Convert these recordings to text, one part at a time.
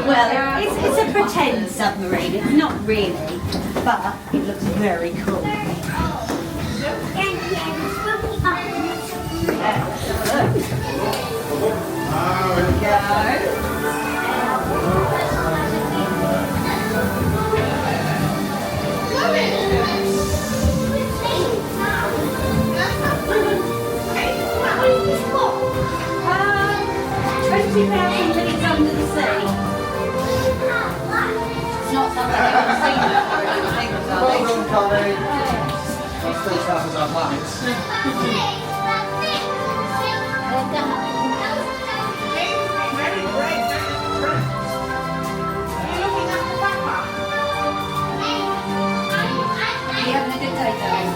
Well, it's a pretend submarine. It's not really, but it looks very cool. £20 minutes under the sea. It's not something I've seen before, I don't think, Well done, Connie. That's still tough as our planets. Are you having a good day, darling?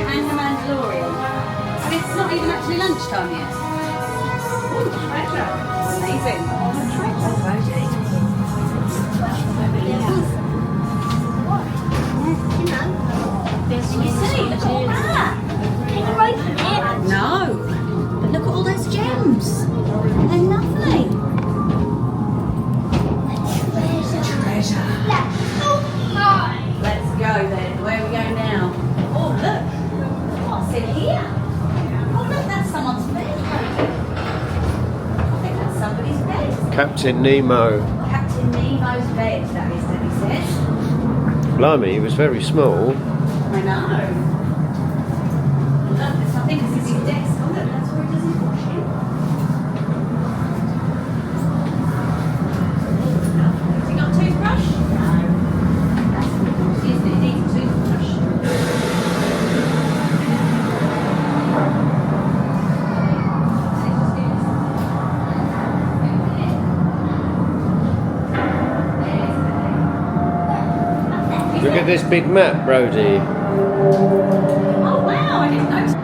And the Mandalorian. I mean, it's not even actually lunchtime yet. Amazing. You see, look at all that. Can you open it? No. But look at all those gems. They're lovely. Treasure. Let's go then. Where are we going now? Oh, look. What's in here? Oh, look, that's someone's bed. I think that's somebody's bed. Captain Nemo. Captain Nemo's bed, that is, Debbie says. Blimey, he was very small. I know. Look, I think this is his desk. Oh, look, that's where he does his washing. Has he got a toothbrush? No. It needs a toothbrush. Look at this big map, Brody. Oh wow, I didn't notice.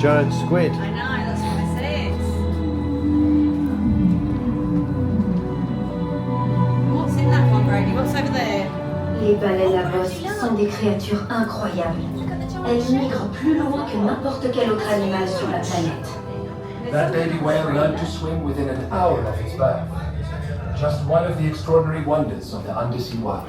Giant squid. I know, that's what I said. What's in that one, Brady? What's over there? Les baleines à bosse sont des créatures incroyables. Elles migrent plus loin que n'importe quel autre animal sur la planète. That baby whale learned to swim within an hour of its birth. Just one of the extraordinary wonders of the undersea world.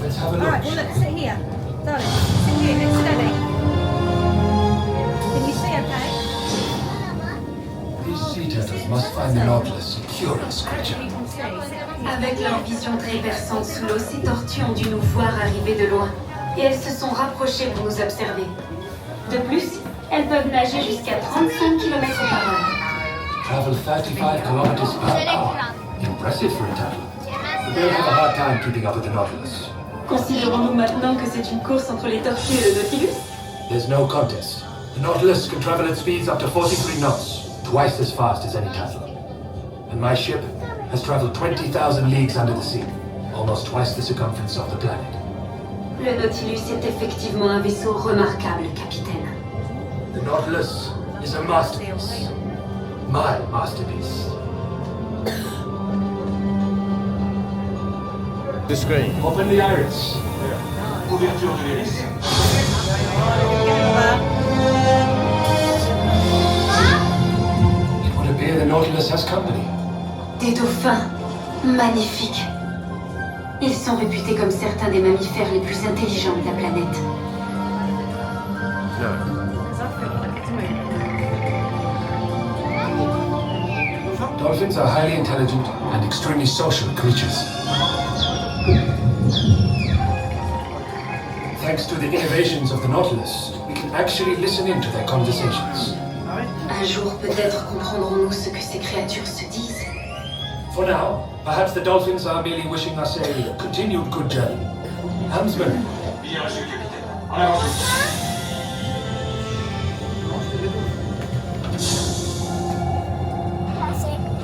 Let's have a look. Alright, well look, sit here. Darling, sit here, it's steady. Can you see okay? These sea turtles must find the Nautilus a curious creature. You can see. Avec leur vision très perçante sous l'eau, ces tortues ont dû nous voir arriver de loin. Et elles se sont rapprochées pour nous observer. De plus, elles peuvent nager jusqu'à 35 km/h. Travel 35 kilometers per hour in Impressive for a turtle. But they'll have a hard time keeping up with the Nautilus. Considérons-nous maintenant que c'est une course entre les tortues et le Nautilus? There's no contest. The Nautilus can travel at speeds up to 43 knots, twice as fast as any turtle. And my ship has traveled 20,000 leagues under the sea, almost twice the circumference of the planet. Le Nautilus est effectivement un vaisseau remarquable, capitaine. The Nautilus is a masterpiece. My masterpiece. The screen. Open the iris. Ouverture de l'hélice. It would appear the Nautilus has company. Des dauphins. Magnifiques. Ils sont réputés comme certains des mammifères les plus intelligents de la planète. No. Dolphins are highly intelligent and extremely social creatures. Thanks to the innovations of the Nautilus, we can actually listen in to their conversations. Un jour, peut-être comprendrons-nous ce que ces créatures se disent. For now, perhaps the dolphins are merely wishing us a continued good journey. Helmsman. Bien reçu, capitaine. En avant.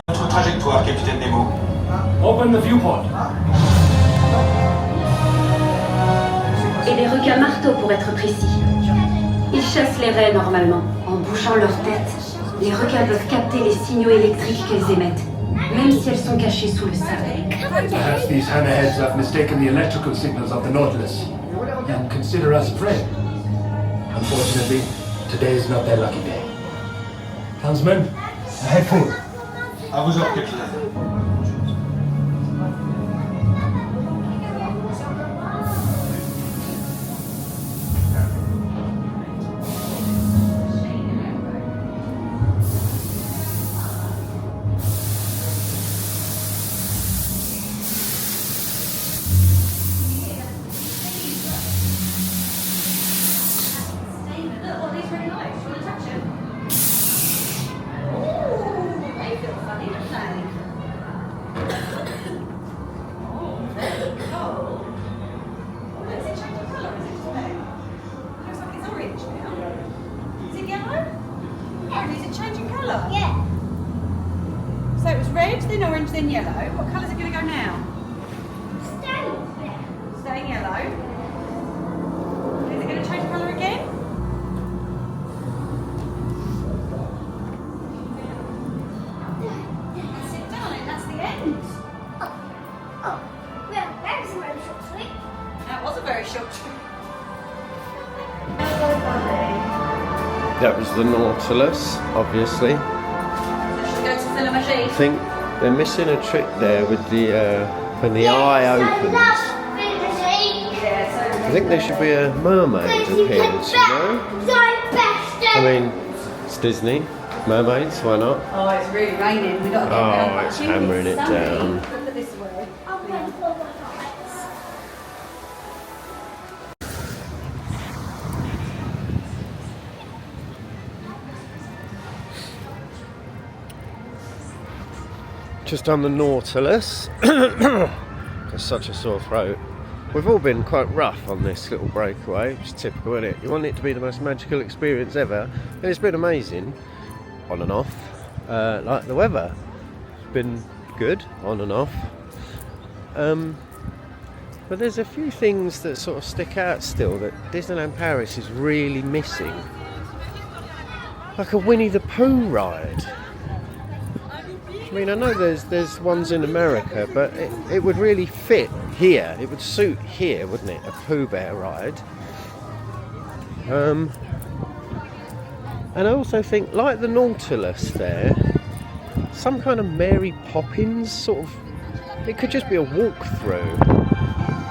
Notre trajectoire, capitaine Nemo. Open the viewport. Et des requins marteaux pour être précis. Ils chassent les raies normalement. En bougeant leur tête, les requins peuvent capter les signaux électriques qu'elles émettent, même si elles sont cachées sous le sable. Perhaps these hammerheads have mistaken the electrical signals of the Nautilus and consider us prey. Unfortunately, today is not their lucky day. Helmsman, ahead forward. À vos ordres, capitaine. So it was red, then orange, then yellow. What colours are going to go now? Staying yellow. Is it going to change colour again? That's it, darling. That's the end. That was a very short trip. That was the Nautilus, obviously. I think they're missing a trick there with the when the eye opens. I think there should be a mermaid appearance, you know? I mean, it's Disney. Mermaids, why not? Oh, it's really raining. We've got to get down. Oh, it's hammering it down. Look at this way. Just on the Nautilus. Got such a sore throat. We've all been quite rough on this little breakaway, which is typical, isn't it? You want it to be the most magical experience ever, and it's been amazing, on and off. Like the weather, it's been good, on and off. But there's a few things that sort of stick out still that Disneyland Paris is really missing. Like a Winnie the Pooh ride. I mean, I know there's ones in America, but it would really fit here. It would suit here, wouldn't it? A Pooh Bear ride. And I also think, like the Nautilus there, some kind of Mary Poppins sort of... It could just be a walk-through.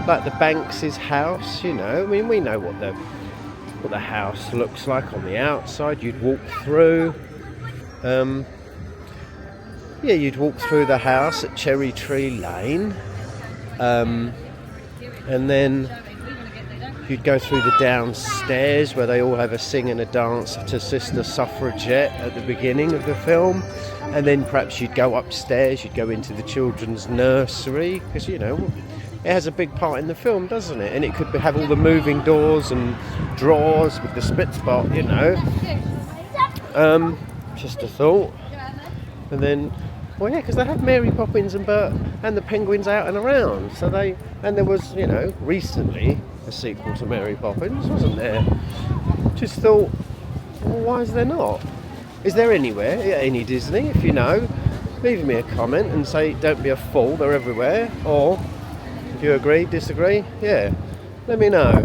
Like the Banks' house, you know. I mean, we know what the house looks like on the outside. You'd walk through. Yeah, you'd walk through the house at Cherry Tree Lane, and then you'd go through the downstairs where they all have a sing and a dance to Sister Suffragette at the beginning of the film, and then perhaps you'd go upstairs, you'd go into the children's nursery, because it has a big part in the film, doesn't it? And it could have all the moving doors and drawers with the split spot, just a thought. And then, well, yeah, because they have Mary Poppins and Bert and the penguins out and around. So and there was, recently a sequel to Mary Poppins, wasn't there? Just thought, well, why is there not? Is there anywhere, any Disney? If you know, leave me a comment and say, don't be a fool, they're everywhere. Or, if you agree, disagree, yeah, let me know.